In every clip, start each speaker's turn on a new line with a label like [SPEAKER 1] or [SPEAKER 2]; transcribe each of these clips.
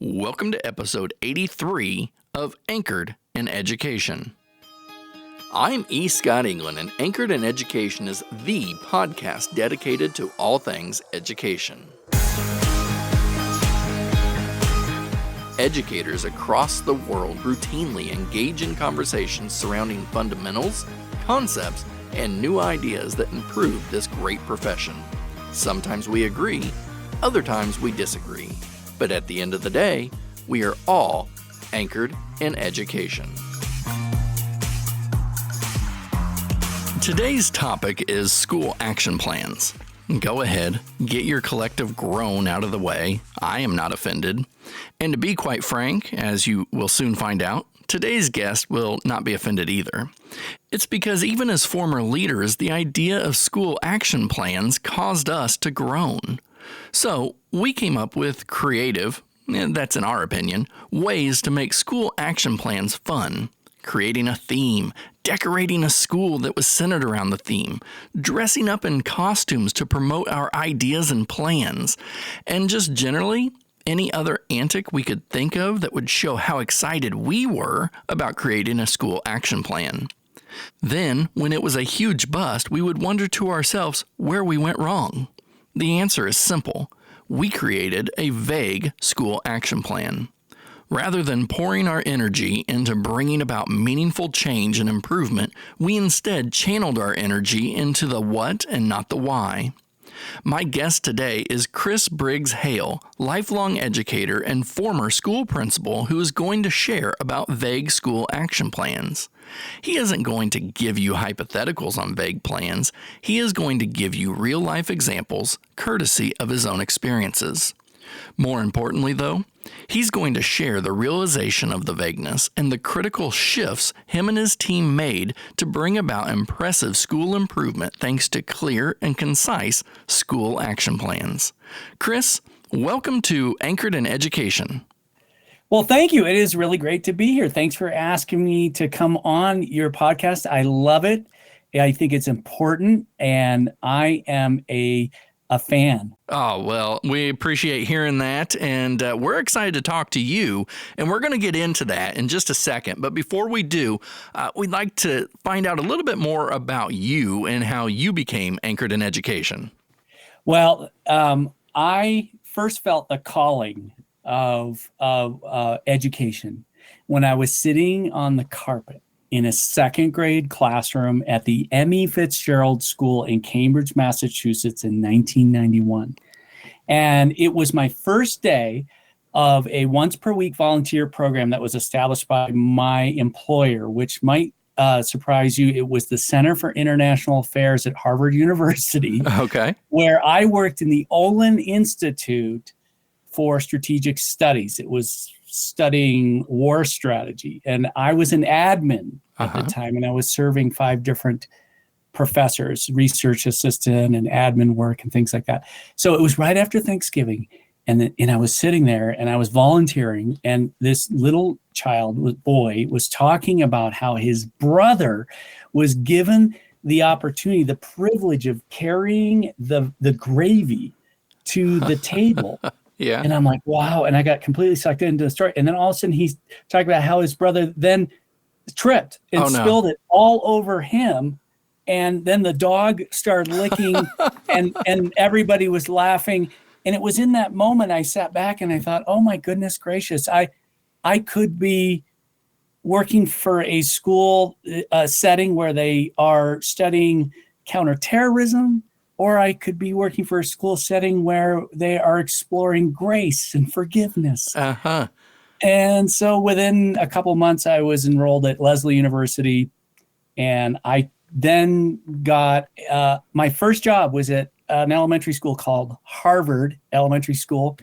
[SPEAKER 1] Welcome to episode 83 of Anchored in Education. I'm E. Scott England, and Anchored in Education is the podcast dedicated to all things education. Educators across the world routinely engage in conversations surrounding fundamentals, concepts, and new ideas that improve this great profession. Sometimes we agree, other times we disagree. But at the end of the day, we are all anchored in education. Today's topic is school action plans. Go ahead, get your collective groan out of the way. I am not offended. And to be quite frank, as you will soon find out, today's guest will not be offended either. It's because even as former leaders, the idea of school action plans caused us to groan. So we came up with creative, and that's in our opinion, ways to make school action plans fun. Creating a theme, decorating a school that was centered around the theme, dressing up in costumes to promote our ideas and plans, and just generally any other antic we could think of that would show how excited we were about creating a school action plan. Then, when it was a huge bust, we would wonder to ourselves where we went wrong. The answer is simple. We created a vague school action plan. Rather than pouring our energy into bringing about meaningful change and improvement, we instead channeled our energy into the what and not the why. My guest today is Chris Briggs-Hale, lifelong educator and former school principal who is going to share about vague school action plans. He isn't going to give you hypotheticals on vague plans. He is going to give you real-life examples, courtesy of his own experiences. More importantly, though, he's going to share the realization of the vagueness and the critical shifts him and his team made to bring about impressive school improvement thanks to clear and concise school action plans. Chris, welcome to Anchored in Education.
[SPEAKER 2] Well, thank you. It is really great to be here. Thanks for asking me to come on your podcast. I love it. I think it's important, and I am a fan.
[SPEAKER 1] Oh, well, we appreciate hearing that, and we're excited to talk to you, and we're going to get into that in just a second. But before we do, we'd like to find out a little bit more about you and how you became anchored in education.
[SPEAKER 2] Well, I first felt the calling of education when I was sitting on the carpet in a second grade classroom at the M.E. Fitzgerald School in Cambridge, Massachusetts in 1991. And it was my first day of a once per week volunteer program that was established by my employer, which might surprise you. It was the Center for International Affairs at Harvard University,
[SPEAKER 1] Okay.
[SPEAKER 2] where I worked in the Olin Institute for Strategic Studies. It was studying war strategy. And I was an admin at the time, and I was serving 5 different professors, research assistant and admin work and things like that. So it was right after Thanksgiving. And I was sitting there and I was volunteering, and this little boy was talking about how his brother was given the opportunity, the privilege of carrying the gravy to the table.
[SPEAKER 1] Yeah.
[SPEAKER 2] And I'm like, wow. And I got completely sucked into the story. And then all of a sudden he's talking about how his brother then tripped and spilled it all over him. And then the dog started licking and everybody was laughing. And it was in that moment I sat back and I thought, oh my goodness gracious, I could be working for a school setting where they are studying counterterrorism, or I could be working for a school setting where they are exploring grace and forgiveness. And so within a couple months, I was enrolled at Lesley University. And I then got, my first job was at an elementary school called Harvard Elementary School,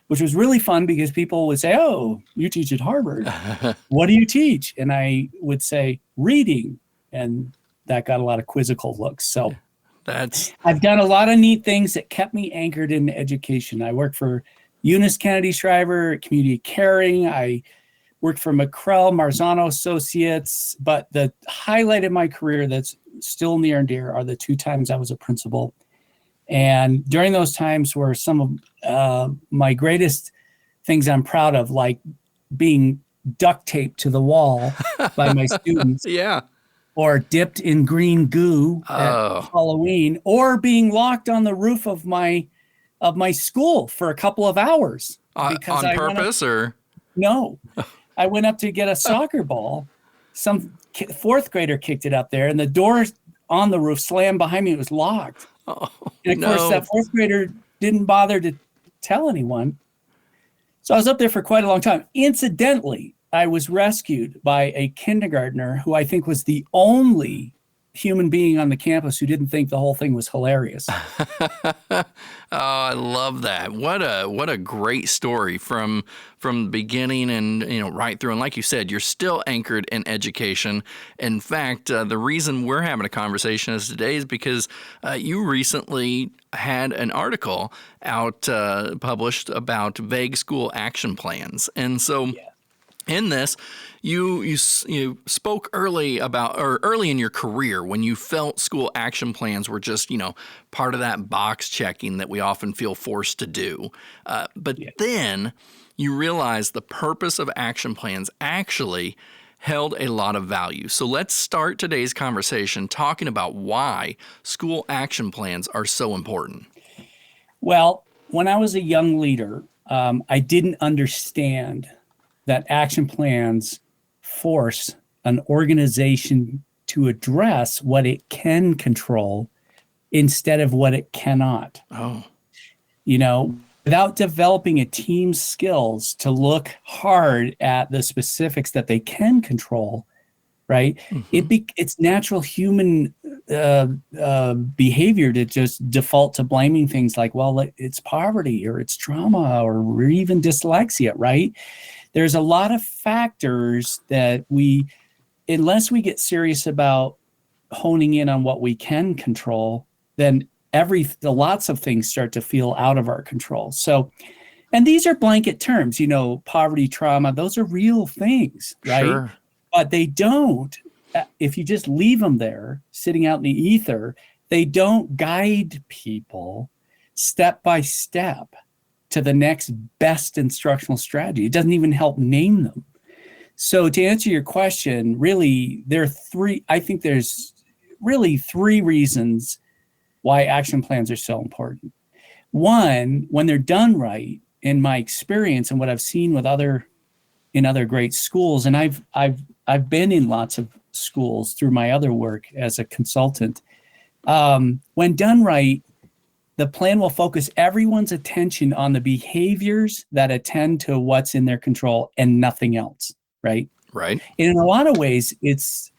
[SPEAKER 2] which was really fun because people would say, oh, you teach at Harvard. What do you teach? And I would say reading. And that got a lot of quizzical looks. So I've done a lot of neat things that kept me anchored in education. I worked for Eunice Kennedy Shriver at Community Caring. I worked for McCrell, Marzano Associates. But the highlight of my career that's still near and dear are the 2 times I was a principal. And during those times were some of my greatest things I'm proud of, like being duct taped to the wall by my students,
[SPEAKER 1] Yeah.
[SPEAKER 2] or dipped in green goo at Halloween, or being locked on the roof of my school for a couple of hours because
[SPEAKER 1] On purpose, or
[SPEAKER 2] no, I went up to get a soccer ball. Some fourth grader kicked it up there, and the door on the roof slammed behind me. It was locked. And of course, that fourth grader didn't bother to tell anyone. So I was up there for quite a long time. Incidentally, I was rescued by a kindergartner who I think was the only human being on the campus who didn't think the whole thing was hilarious.
[SPEAKER 1] Oh, I love that. What a great story from the beginning, and right through. And like you said, you're still anchored in education. In fact, the reason we're having a conversation today is because you recently had an article out published about vague school action plans, and so. Yeah. In this, you spoke early in your career when you felt school action plans were just part of that box checking that we often feel forced to do. But then you realized the purpose of action plans actually held a lot of value. So let's start today's conversation talking about why school action plans are so important.
[SPEAKER 2] Well, when I was a young leader, I didn't understand that action plans force an organization to address what it can control instead of what it cannot.
[SPEAKER 1] Oh.
[SPEAKER 2] Without developing a team's skills to look hard at the specifics that they can control, right? Mm-hmm. It's natural human behavior to just default to blaming things like, well, it's poverty or it's trauma or even dyslexia, right? There's a lot of factors that unless we get serious about honing in on what we can control, then lots of things start to feel out of our control. So, and these are blanket terms, poverty, trauma, those are real things, right?
[SPEAKER 1] Sure.
[SPEAKER 2] But they don't, if you just leave them there, sitting out in the ether, they don't guide people step by step to the next best instructional strategy. It doesn't even help name them. So to answer your question, really, there's really three reasons why action plans are so important. One, when they're done right, in my experience and what I've seen with other great schools, and I've been in lots of schools through my other work as a consultant, when done right, the plan will focus everyone's attention on the behaviors that attend to what's in their control and nothing else, right?
[SPEAKER 1] Right.
[SPEAKER 2] And in a lot of ways,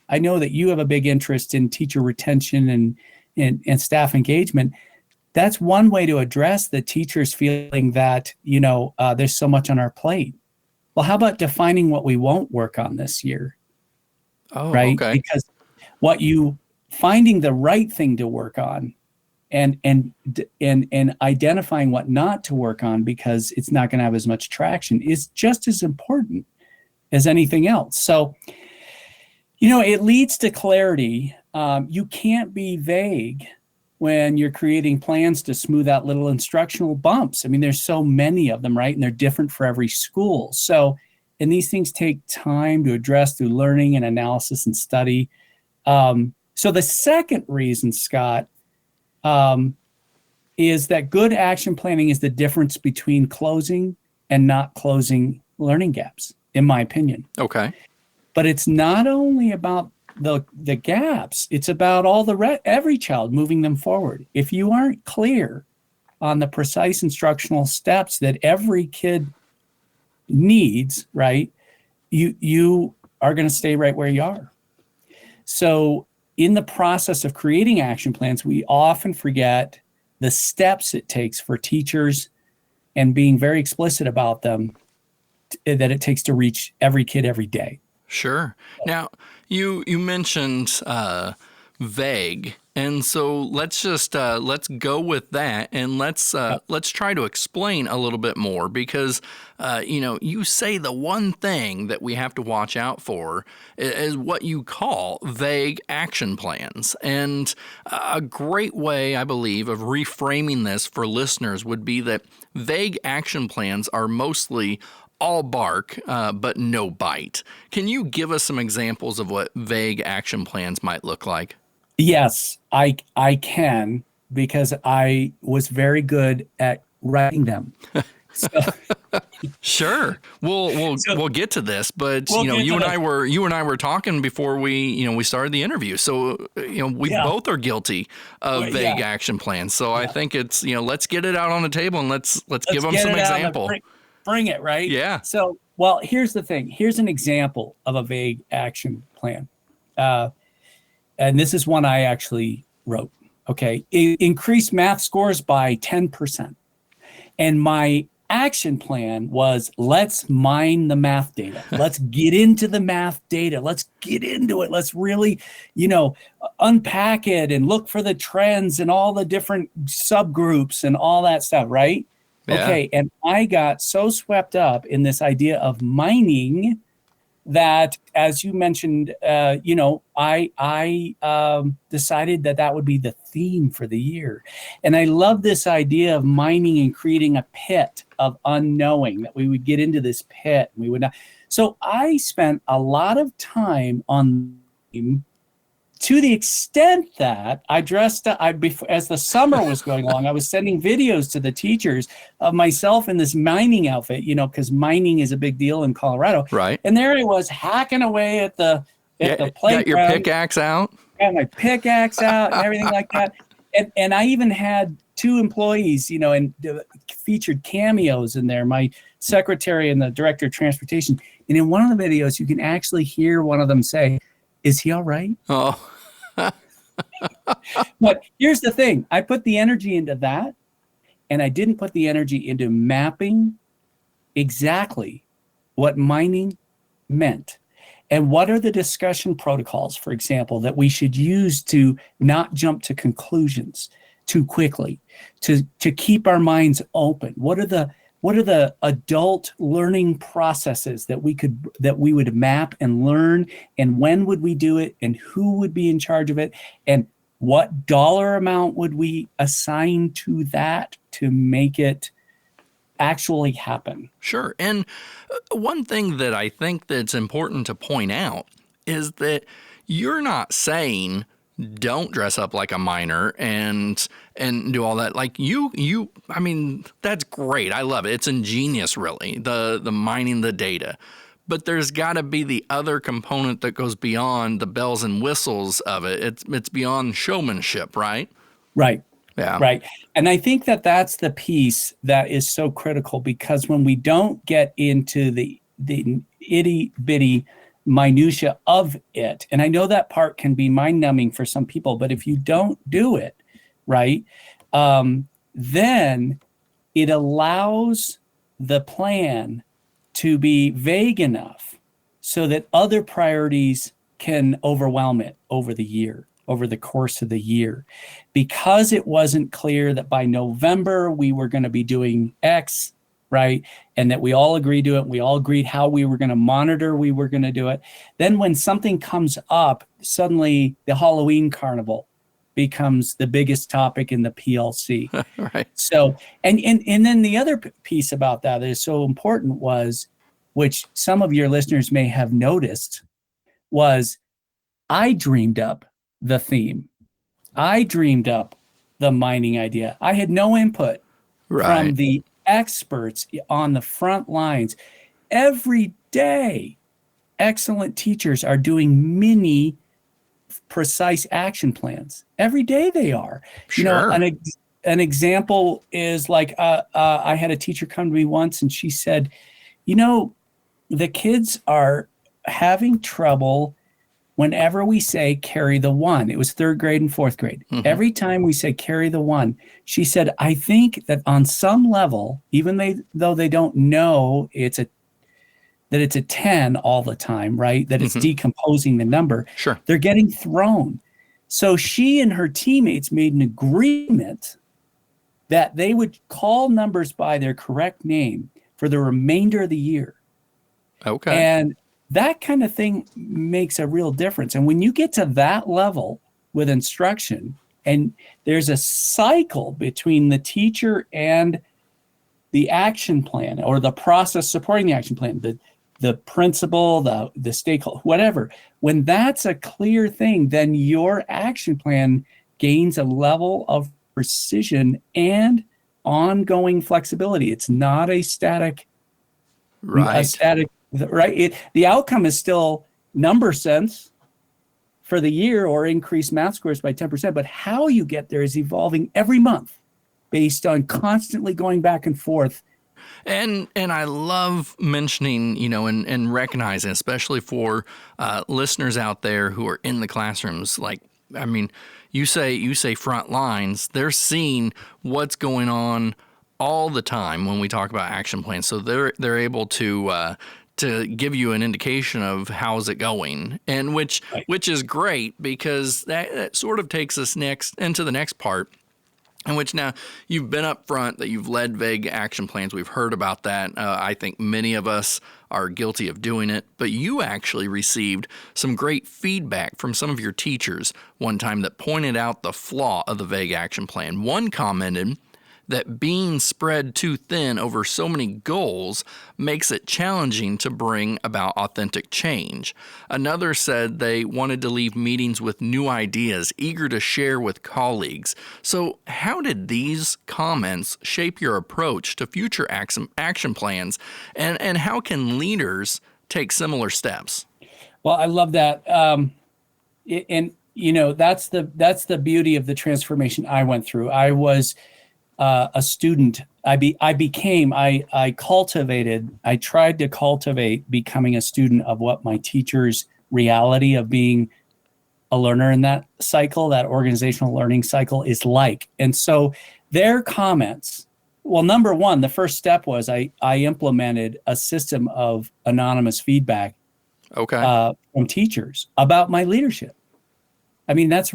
[SPEAKER 2] I know that you have a big interest in teacher retention and staff engagement. That's one way to address the teachers feeling that, there's so much on our plate. Well, how about defining what we won't work on this year?
[SPEAKER 1] Oh,
[SPEAKER 2] right?
[SPEAKER 1] Okay.
[SPEAKER 2] Because finding the right thing to work on and identifying what not to work on because it's not going to have as much traction is just as important as anything else. So, it leads to clarity. You can't be vague when you're creating plans to smooth out little instructional bumps. I mean, there's so many of them, right? And they're different for every school. So, and these things take time to address through learning and analysis and study. So the second reason, Scott, is that good action planning is the difference between closing and not closing learning gaps, in my opinion.
[SPEAKER 1] Okay.
[SPEAKER 2] But it's not only about the gaps, it's about every child moving them forward. If you aren't clear on the precise instructional steps that every kid needs, right, you are going to stay right where you are. So in the process of creating action plans, we often forget the steps it takes for teachers and being very explicit about them that it takes to reach every kid every day.
[SPEAKER 1] Sure. Now, you mentioned vague And so let's just let's go with that, and let's try to explain a little bit more, because you say the one thing that we have to watch out for is what you call vague action plans. And a great way, I believe, of reframing this for listeners would be that vague action plans are mostly all bark, but no bite. Can you give us some examples of what vague action plans might look like?
[SPEAKER 2] Yes, I can, because I was very good at writing them. So,
[SPEAKER 1] sure, we'll get to this, but you and I were talking before we started the interview. So we both are guilty of vague action plans. So I think it's let's get it out on the table, and let's give them some example.
[SPEAKER 2] Bring it, right?
[SPEAKER 1] Yeah.
[SPEAKER 2] So, well, here's the thing. Here's an example of a vague action plan. And this is one I actually wrote. Okay. Increase math scores by 10%. And my action plan was, let's mine the math data. Let's get into the math data. Let's get into it. Let's really, unpack it and look for the trends and all the different subgroups and all that stuff. Right. Yeah. Okay. And I got so swept up in this idea of mining that, as you mentioned, I decided that would be the theme for the year. And I love this idea of mining and creating a pit of unknowing, that we would get into this pit and we would not. So I spent a lot of time on, to the extent that I dressed up, as the summer was going along, I was sending videos to the teachers of myself in this mining outfit, because mining is a big deal in Colorado.
[SPEAKER 1] Right.
[SPEAKER 2] And there I was hacking away at the playground.
[SPEAKER 1] Got your pickaxe out?
[SPEAKER 2] Got my pickaxe out and everything like that. And I even had 2 employees, and featured cameos in there, my secretary and the director of transportation. And in one of the videos, you can actually hear one of them say, "Is he all right?"
[SPEAKER 1] Oh.
[SPEAKER 2] But here's the thing. I put the energy into that, and I didn't put the energy into mapping exactly what mining meant. And what are the discussion protocols, for example, that we should use to not jump to conclusions too quickly, to keep our minds open? What are the adult learning processes that we would map and learn, and when would we do it, and who would be in charge of it, and what dollar amount would we assign to that to make it actually happen?
[SPEAKER 1] Sure. And one thing that I think that's important to point out is that you're not saying don't dress up like a miner and do all that. Like I mean, that's great. I love it. It's ingenious, really, the mining the data. But there's got to be the other component that goes beyond the bells and whistles of it. It's beyond showmanship, right?
[SPEAKER 2] Right.
[SPEAKER 1] Yeah.
[SPEAKER 2] Right. And I think that that's the piece that is so critical, because when we don't get into the itty bitty minutia of it, and I know that part can be mind numbing for some people, but if you don't do it right, then it allows the plan to be vague enough so that other priorities can overwhelm it over the course of the year. Because it wasn't clear that by November we were going to be doing X, right? And that we all agreed to it. We all agreed how we were going to monitor, we were going to do it. Then when something comes up, suddenly the Halloween carnival becomes the biggest topic in the PLC.
[SPEAKER 1] Right.
[SPEAKER 2] So, and then the other piece about that is so important was, which some of your listeners may have noticed, was I dreamed up the theme. I dreamed up the mining idea. I had no input from the experts on the front lines. Every day, excellent teachers are doing mini precise action plans. Every day they are.
[SPEAKER 1] Sure.
[SPEAKER 2] An example is like I had a teacher come to me once and she said, the kids are having trouble whenever we say carry the one. It was 3rd grade and 4th grade. Mm-hmm. Every time we say carry the one, she said, I think that on some level, even though they don't know it's a 10 all the time, right? That it's decomposing the number.
[SPEAKER 1] Sure.
[SPEAKER 2] They're getting thrown. So she and her teammates made an agreement that they would call numbers by their correct name for the remainder of the year.
[SPEAKER 1] Okay.
[SPEAKER 2] And that kind of thing makes a real difference. And when you get to that level with instruction, and there's a cycle between the teacher and the action plan, or the process supporting the action plan, the principal, the stakeholder, whatever, when that's a clear thing, then your action plan gains a level of precision and ongoing flexibility. It's not a static,
[SPEAKER 1] right?
[SPEAKER 2] The outcome is still number sense for the year, or increase math scores by 10%, but how you get there is evolving every month based on constantly going back and forth.
[SPEAKER 1] And I love mentioning, and recognizing, especially for listeners out there who are in the classrooms, you say front lines, they're seeing what's going on all the time when we talk about action plans. So they're able to give you an indication of how's it going, and which is great, because that sort of takes us into the next part, in which now you've been up front that you've led vague action plans. We've heard about that. I think many of us are guilty of doing it, but you actually received some great feedback from some of your teachers one time that pointed out the flaw of the vague action plan. One commented that being spread too thin over so many goals makes it challenging to bring about authentic change. Another said they wanted to leave meetings with new ideas, eager to share with colleagues. So how did these comments shape your approach to future action plans, and how can leaders take similar steps?
[SPEAKER 2] Well, I love that. That's the beauty of the transformation I went through. I was a student. I tried to cultivate becoming a student of what my teacher's reality of being a learner in that cycle, that organizational learning cycle, is like. And so their comments, well, number one, the first step was I implemented a system of anonymous feedback from teachers about my leadership. I mean, that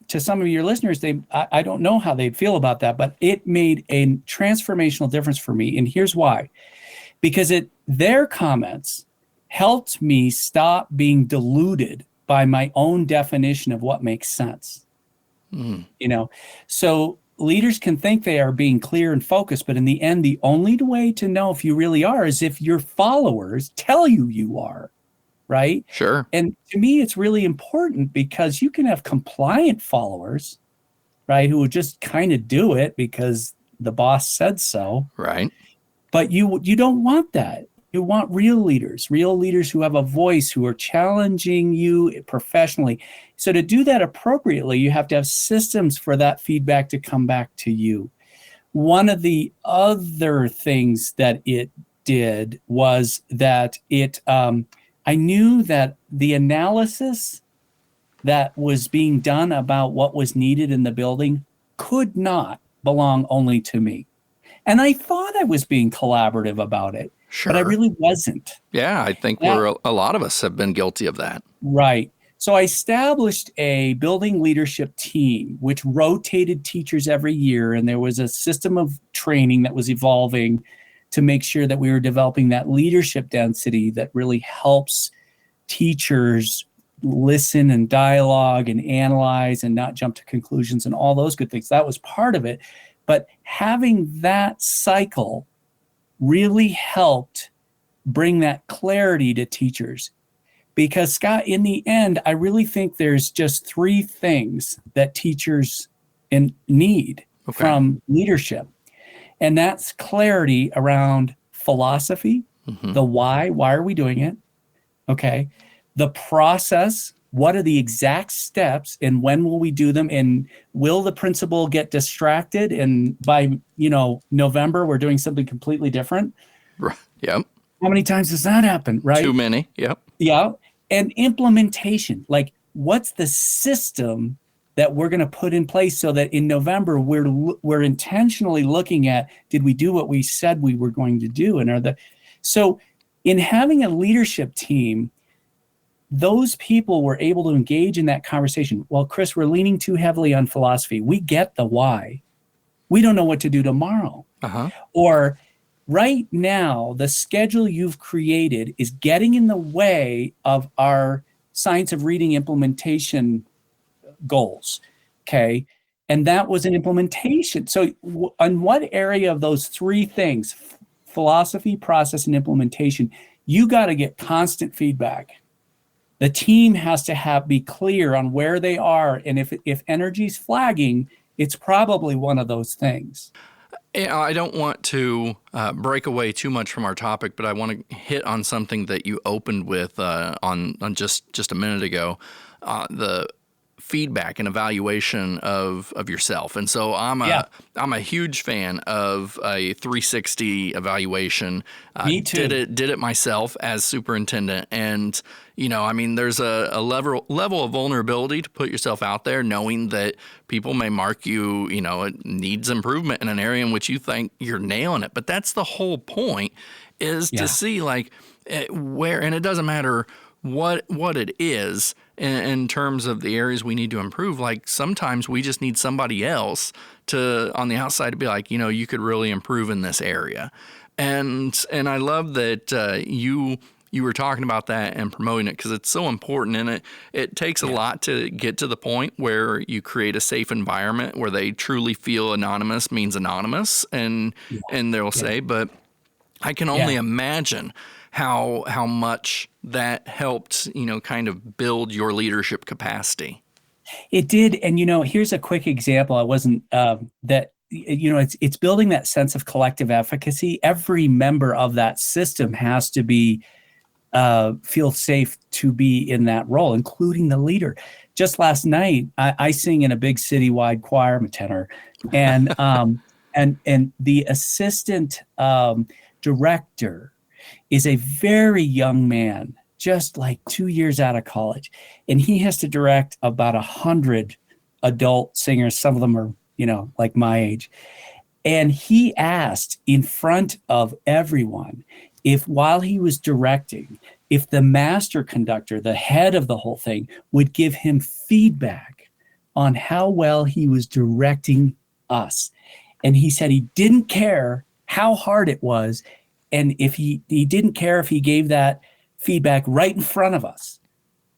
[SPEAKER 2] to some of your listeners, I don't know how they'd feel about that, but it made a transformational difference for me. And here's why. Because their comments helped me stop being deluded by my own definition of what makes sense. So leaders can think they are being clear and focused, but in the end, the only way to know if you really are is if your followers tell you are. Right?
[SPEAKER 1] Sure.
[SPEAKER 2] And to me, it's really important, because you can have compliant followers, right, who would just kind of do it because the boss said so.
[SPEAKER 1] Right.
[SPEAKER 2] But you don't want that. You want real leaders who have a voice, who are challenging you professionally. So to do that appropriately, you have to have systems for that feedback to come back to you. One of the other things that it did was that I knew that the analysis that was being done about what was needed in the building could not belong only to me. And I thought I was being collaborative about it,
[SPEAKER 1] sure,
[SPEAKER 2] but I really wasn't.
[SPEAKER 1] Yeah, I think a lot of us have been guilty of that.
[SPEAKER 2] Right. So I established a building leadership team, which rotated teachers every year. And there was a system of training that was evolving to make sure that we were developing that leadership density that really helps teachers listen and dialogue and analyze and not jump to conclusions and all those good things. That was part of it. But having that cycle really helped bring that clarity to teachers. Because, Scott, in the end, I really think there's just three things that teachers need from leadership. And that's clarity around philosophy, the why are we doing it? Okay. The process, what are the exact steps and when will we do them? And will the principal get distracted? And by, November, we're doing something completely different.
[SPEAKER 1] Right. Yep.
[SPEAKER 2] How many times does that happen? Right.
[SPEAKER 1] Too many. Yep.
[SPEAKER 2] Yeah. And implementation, like what's the system that we're going to put in place so that in November we're intentionally looking at, did we do what we said we were going to do? So in having a leadership team, those people were able to engage in that conversation. Well, Chris, we're leaning too heavily on philosophy. We get the why. We don't know what to do tomorrow. Or right now, the schedule you've created is getting in the way of our science of reading implementation goals. Okay. And that was an implementation. So on what area of those three things, philosophy, process, and implementation, you got to get constant feedback. The team has to be clear on where they are. And if energy's flagging, it's probably one of those things.
[SPEAKER 1] I don't want to break away too much from our topic, but I want to hit on something that you opened with on just a minute ago, the feedback and evaluation of yourself. And so I'm a huge fan of a 360 evaluation.
[SPEAKER 2] Me too.
[SPEAKER 1] Did it myself as superintendent. And, there's a level of vulnerability to put yourself out there, knowing that people may mark you, it needs improvement in an area in which you think you're nailing it. But that's the whole point, is to see where, and it doesn't matter what it is in terms of the areas we need to improve. Like sometimes we just need somebody else on the outside to be like, you could really improve in this area. And I love that you were talking about that and promoting it, because it's so important. And it takes a lot to get to the point where you create a safe environment where they truly feel anonymous means anonymous, and they'll say, but I can only imagine how much that helped, kind of build your leadership capacity.
[SPEAKER 2] It did. And, here's a quick example. I wasn't it's building that sense of collective efficacy. Every member of that system has to feel safe to be in that role, including the leader. Just last night, I sing in a big citywide choir. I'm a tenor, and and the assistant director is a very young man, just like 2 years out of college. And he has to direct about 100 adult singers. Some of them are, like my age. And he asked in front of everyone, while he was directing, if the master conductor, the head of the whole thing, would give him feedback on how well he was directing us. And he said he didn't care how hard it was. And if he didn't care if he gave that feedback right in front of us.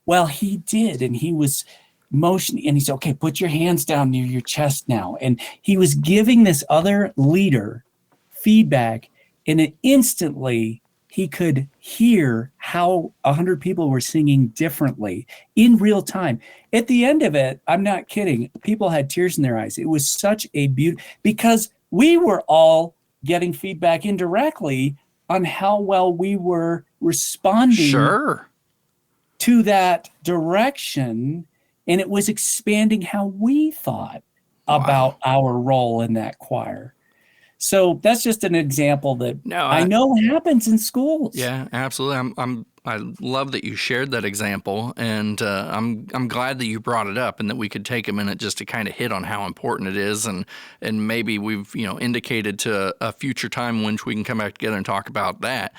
[SPEAKER 2] Well, he did. And he was motioning, and he said, okay, put your hands down near your chest now. And he was giving this other leader feedback, and instantly he could hear how 100 people were singing differently in real time. At the end of it, I'm not kidding, people had tears in their eyes. It was such a beauty, because we were all getting feedback indirectly on how well we were responding to that direction. And it was expanding how we thought about our role in that choir. So that's just an example that I know happens in schools.
[SPEAKER 1] Yeah, absolutely. I love that you shared that example, and I'm glad that you brought it up, and that we could take a minute just to kind of hit on how important it is, and maybe we've indicated to a future time when we can come back together and talk about that.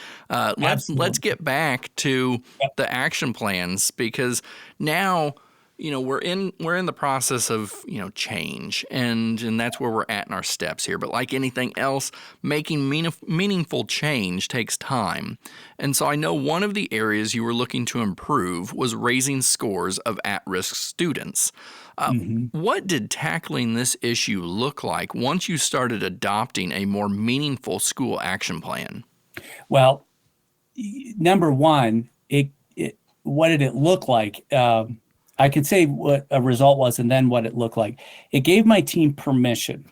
[SPEAKER 1] Let's get back to the action plans, because now we're in the process of change, and that's where we're at in our steps here. But like anything else, making meaningful change takes time. And so I know one of the areas you were looking to improve was raising scores of at-risk students. What did tackling this issue look like once you started adopting a more meaningful school action plan?
[SPEAKER 2] Well, number one, what did it look like? I can say what a result was and then what it looked like. It gave my team permission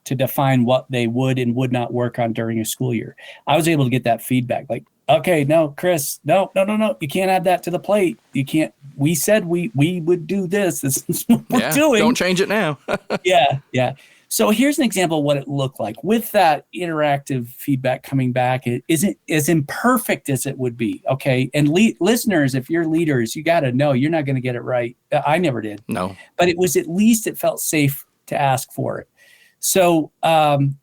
[SPEAKER 2] to define what they would and would not work on during a school year. I was able to get that feedback. Like, okay, no, Chris, no. You can't add that to the plate. You can't. We said we would do this. This is what we're doing.
[SPEAKER 1] Don't change it now.
[SPEAKER 2] Yeah. So here's an example of what it looked like with that interactive feedback coming back. It isn't as imperfect as it would be. Okay. And listeners, if you're leaders, you got to know you're not going to get it right. I never did.
[SPEAKER 1] No.
[SPEAKER 2] But it was, at least it felt safe to ask for it. So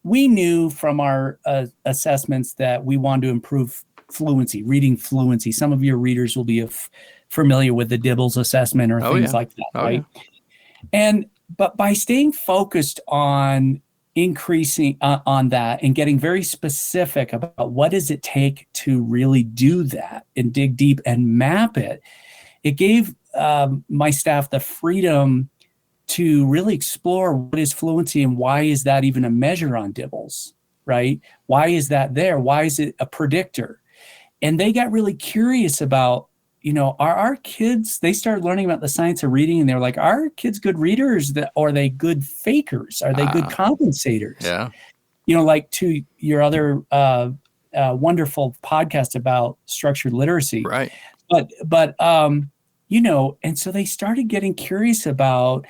[SPEAKER 2] we knew from our assessments that we wanted to improve fluency, reading fluency. Some of your readers will be familiar with the Dibbles assessment or things like that, right? But by staying focused on increasing on that and getting very specific about what does it take to really do that and dig deep and map it, it gave my staff the freedom to really explore what is fluency and why is that even a measure on Dibbles, right? Why is that there? Why is it a predictor? And they got really curious about, are our kids, they started learning about the science of reading, and they were like, are our kids good readers, or are they good fakers? Are they good compensators?
[SPEAKER 1] Yeah.
[SPEAKER 2] Like to your other wonderful podcast about structured literacy.
[SPEAKER 1] Right.
[SPEAKER 2] But and so they started getting curious about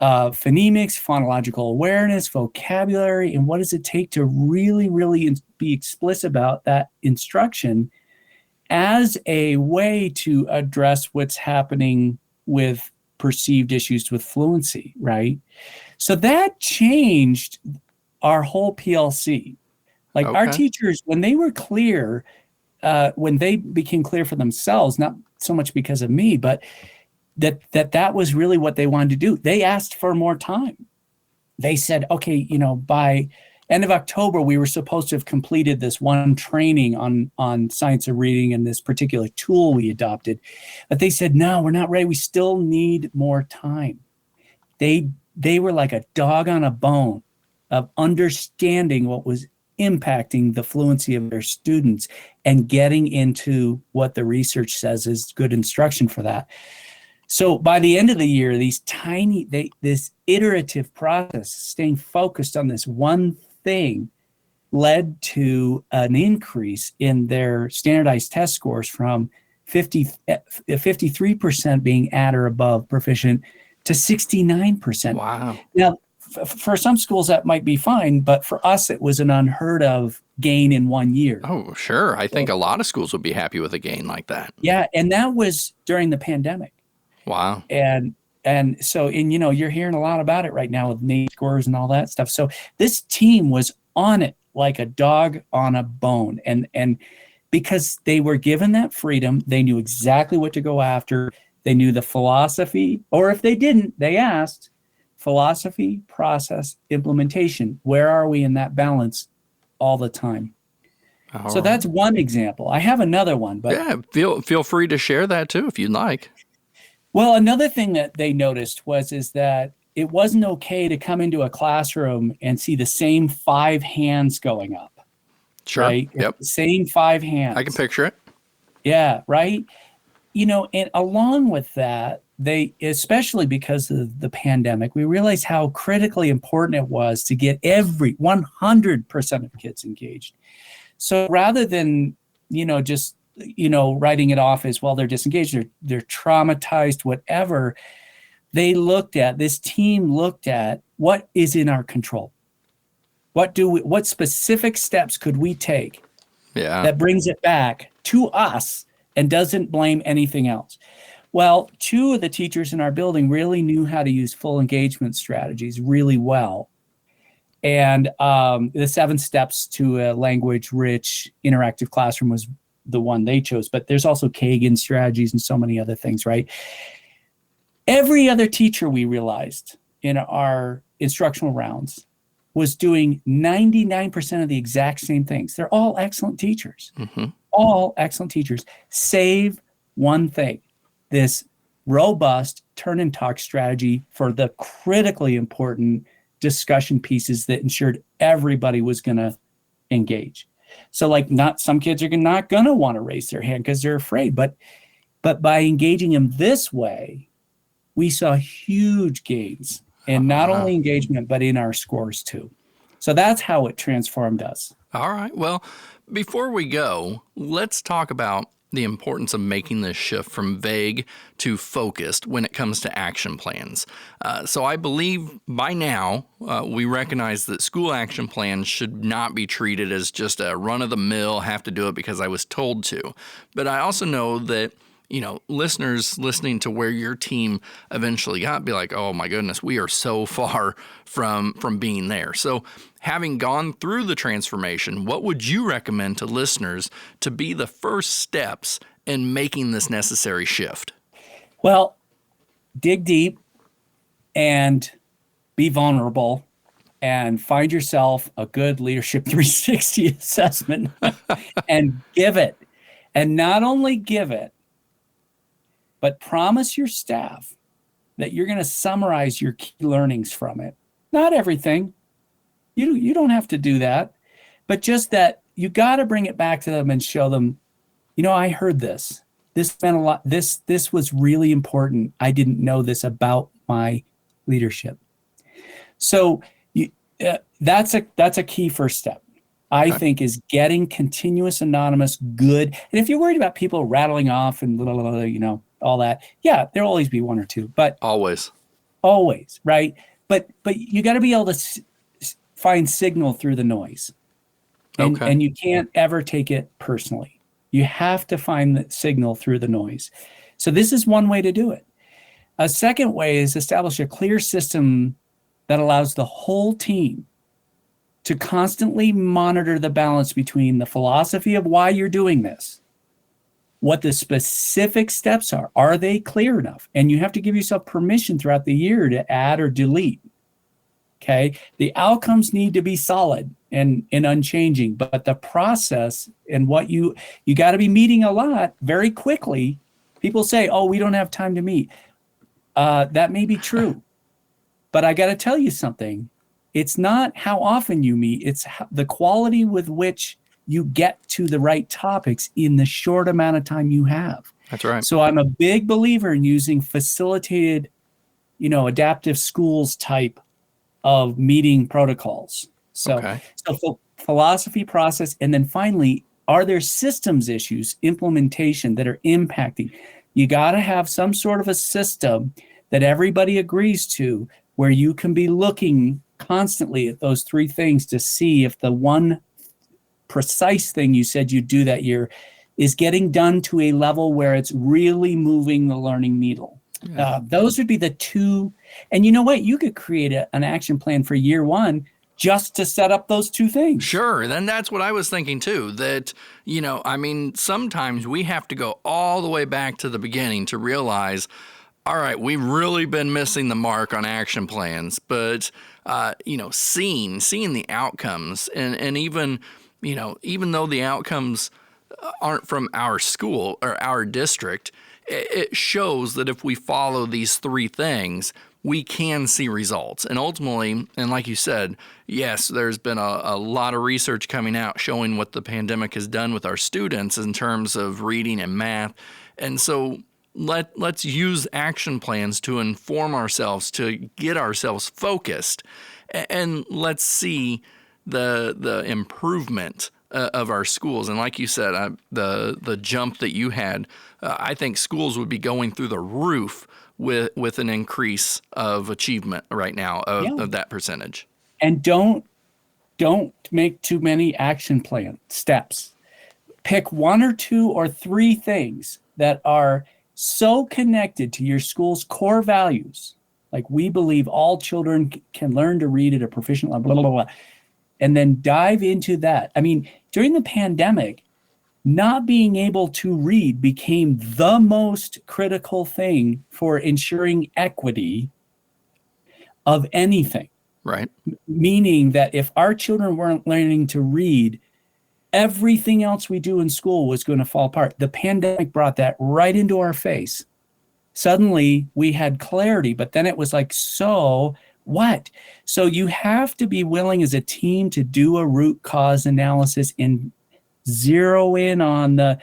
[SPEAKER 2] phonemics, phonological awareness, vocabulary, and what does it take to really, really be explicit about that instruction as a way to address what's happening with perceived issues with fluency, right? So that changed our whole PLC. Like our teachers, when they were clear, when they became clear for themselves, not so much because of me, but that was really what they wanted to do. They asked for more time. They said, okay, by end of October, we were supposed to have completed this one training on science of reading and this particular tool we adopted. But they said, no, we're not ready. We still need more time. They were like a dog on a bone of understanding what was impacting the fluency of their students and getting into what the research says is good instruction for that. So by the end of the year, this iterative process, staying focused on this one thing, led to an increase in their standardized test scores from 53% being at or above proficient to 69%.
[SPEAKER 1] Wow.
[SPEAKER 2] Now, for some schools that might be fine, but for us, it was an unheard of gain in 1 year.
[SPEAKER 1] Oh, sure. I think a lot of schools would be happy with a gain like that.
[SPEAKER 2] Yeah, and that was during the pandemic.
[SPEAKER 1] Wow.
[SPEAKER 2] And so, you're hearing a lot about it right now with NAEP scores and all that stuff. So this team was on it like a dog on a bone. And because they were given that freedom, they knew exactly what to go after. They knew the philosophy, or if they didn't, they asked philosophy, process, implementation. Where are we in that balance all the time? So that's one example. I have another one, but
[SPEAKER 1] yeah, feel free to share that too if you'd like.
[SPEAKER 2] Well, another thing that they noticed is that it wasn't okay to come into a classroom and see the same 5 hands going up.
[SPEAKER 1] Sure.
[SPEAKER 2] Right?
[SPEAKER 1] Yep.
[SPEAKER 2] The same 5 hands.
[SPEAKER 1] I can picture it.
[SPEAKER 2] Yeah, right? And along with that, they, especially because of the pandemic, we realized how critically important it was to get every 100% of kids engaged. So rather than, just writing it off as, well, they're disengaged, they're traumatized, whatever. This team looked at what is in our control. What specific steps could we take that brings it back to us and doesn't blame anything else? Well, 2 of the teachers in our building really knew how to use full engagement strategies really well. And the 7 steps to a language-rich interactive classroom was the one they chose, but there's also Kagan strategies and so many other things, right? Every other teacher, we realized in our instructional rounds, was doing 99% of the exact same things. They're all excellent teachers, all excellent teachers, save one thing, this robust turn and talk strategy for the critically important discussion pieces that ensured everybody was going to engage. So some kids are not going to want to raise their hand because they're afraid, but by engaging them this way, we saw huge gains in not only engagement, but in our scores too. So that's how it transformed us. All
[SPEAKER 1] right. Well, before we go, let's talk about the importance of making this shift from vague to focused when it comes to action plans. So I believe by now we recognize that school action plans should not be treated as just a run-of-the-mill, have to do it because I was told to. But I also know that listeners listening to where your team eventually got be like, oh my goodness, we are so far from being there. So having gone through the transformation, what would you recommend to listeners to be the first steps in making this necessary shift?
[SPEAKER 2] Well, dig deep and be vulnerable and find yourself a good leadership 360 assessment and give it. And not only give it, but promise your staff that you're going to summarize your key learnings from it. Not everything. You don't have to do that, but just that you got to bring it back to them and show them, I heard this. This meant a lot. This was really important. I didn't know this about my leadership. So that's a key first step, I think, is getting continuous, anonymous, good. And if you're worried about people rattling off and all that, yeah, there'll always be one or two, but always, right? But you got to be able to find signal through the noise, and you can't ever take it personally. You have to find the signal through the noise. So this is one way to do it. A second way is establish a clear system that allows the whole team to constantly monitor the balance between the philosophy of why you're doing this, what the specific steps are. Are they clear enough? And you have to give yourself permission throughout the year to add or delete. Okay. The outcomes need to be solid and unchanging, but the process and what you got to be meeting a lot very quickly. People say, oh, we don't have time to meet. That may be true, but I got to tell you something. It's not how often you meet. It's the quality with which you get to the right topics in the short amount of time you have.
[SPEAKER 1] That's right.
[SPEAKER 2] So I'm a big believer in using facilitated, adaptive schools type of meeting protocols. So philosophy, process, and then finally, are there systems issues, implementation that are impacting? You got to have some sort of a system that everybody agrees to, where you can be looking constantly at those three things to see if the one precise thing you said you'd do that year is getting done to a level where it's really moving the learning needle. Yeah. Those would be the two. And you know what? You could create an action plan for year one just to set up those two things.
[SPEAKER 1] Sure. Then that's what I was thinking too, that, sometimes we have to go all the way back to the beginning to realize, all right, we've really been missing the mark on action plans, but, seeing the outcomes and even though the outcomes aren't from our school or our district, it shows that if we follow these three things, we can see results. And ultimately, and like you said, yes, there's been a lot of research coming out showing what the pandemic has done with our students in terms of reading and math. And so let's use action plans to inform ourselves, to get ourselves focused, and let's see the improvement of our schools. And like you said, the jump that you had, I think schools would be going through the roof with an increase of achievement right now of that percentage.
[SPEAKER 2] And don't make too many action plan steps. Pick one or two or three things that are so connected to your school's core values. Like, we believe all children can learn to read at a proficient level, blah, blah, blah, and then dive into that. I mean, during the pandemic, not being able to read became the most critical thing for ensuring equity of anything.
[SPEAKER 1] Right.
[SPEAKER 2] Meaning that if our children weren't learning to read, everything else we do in school was going to fall apart. The pandemic brought that right into our face. Suddenly we had clarity, but then it was like, so what? So you have to be willing as a team to do a root cause analysis and zero in on the,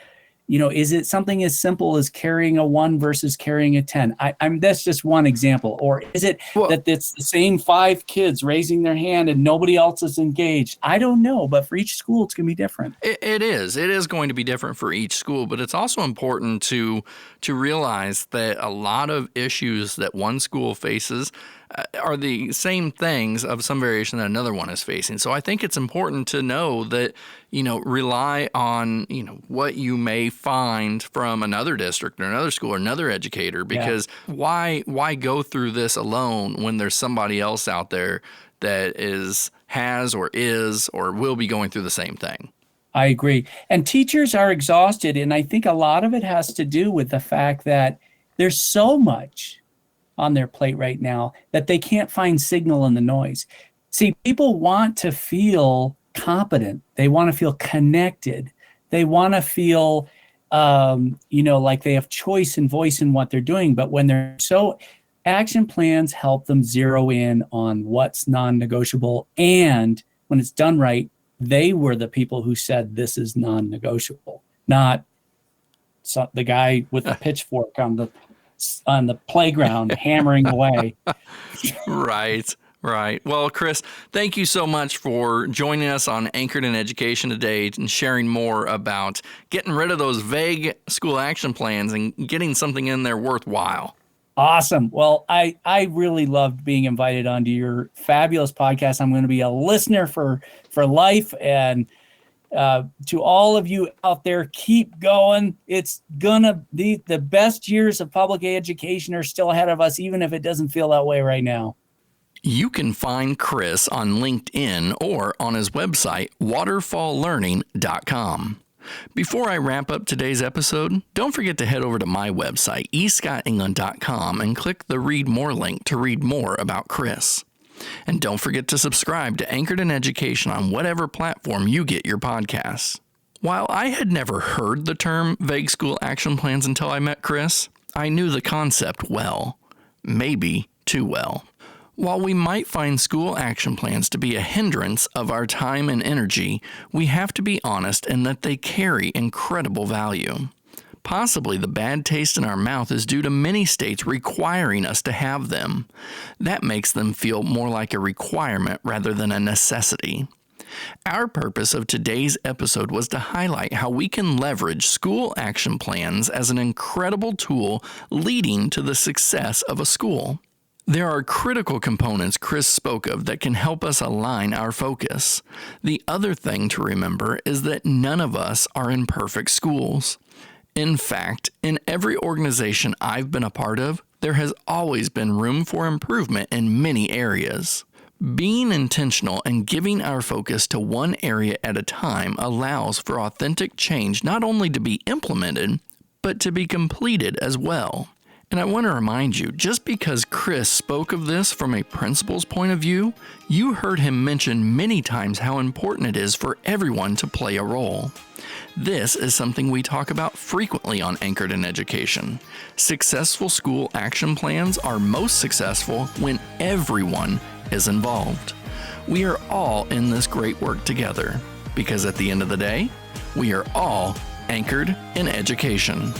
[SPEAKER 2] is it something as simple as carrying a 1 versus carrying a 10? I'm that's just one example. Or is it that it's the same 5 kids raising their hand and nobody else is engaged? I don't know, but for each school, it's going to be different.
[SPEAKER 1] It is. It is going to be different for each school, but it's also important to realize that a lot of issues that one school faces are the same things of some variation that another one is facing. So I think it's important to know that, rely on, what you may find from another district or another school or another educator, because why go through this alone when there's somebody else out there that has or will be going through the same thing?
[SPEAKER 2] I agree. And teachers are exhausted. And I think a lot of it has to do with the fact that There's so much on their plate right now that they can't find signal in the noise. See, people want to feel competent. They want to feel connected. They want to feel, like they have choice and voice in what they're doing. But when they're action plans help them zero in on what's non-negotiable. And when it's done right, they were the people who said this is non-negotiable, not the guy with the pitchfork on the playground hammering away.
[SPEAKER 1] Right. Well, Chris, thank you so much for joining us on Anchored in Education today and sharing more about getting rid of those vague school action plans and getting something in there worthwhile.
[SPEAKER 2] Awesome. Well, I really loved being invited onto your fabulous podcast. I'm going to be a listener for life. And to all of you out there, keep going. It's gonna be the best years of public education are still ahead of us, even if it doesn't feel that way right now.
[SPEAKER 1] You can find Chris on LinkedIn or on his website, waterfalllearning.com. Before I wrap up today's episode, don't forget to head over to my website, escottingland.com, and click the Read More link to read more about Chris. And don't forget to subscribe to Anchored in Education on whatever platform you get your podcasts. While I had never heard the term vague school action plans until I met Chris, I knew the concept well, maybe too well. While we might find school action plans to be a hindrance of our time and energy, we have to be honest in that they carry incredible value. Possibly the bad taste in our mouth is due to many states requiring us to have them. That makes them feel more like a requirement rather than a necessity. Our purpose of today's episode was to highlight how we can leverage school action plans as an incredible tool leading to the success of a school. There are critical components Chris spoke of that can help us align our focus. The other thing to remember is that none of us are in perfect schools. In fact, in every organization I've been a part of, there has always been room for improvement in many areas. Being intentional and giving our focus to one area at a time allows for authentic change not only to be implemented, but to be completed as well. And I want to remind you, just because Chris spoke of this from a principal's point of view, you heard him mention many times how important it is for everyone to play a role. This is something we talk about frequently on Anchored in Education. Successful school action plans are most successful when everyone is involved. We are all in this great work together, because at the end of the day, we are all anchored in education.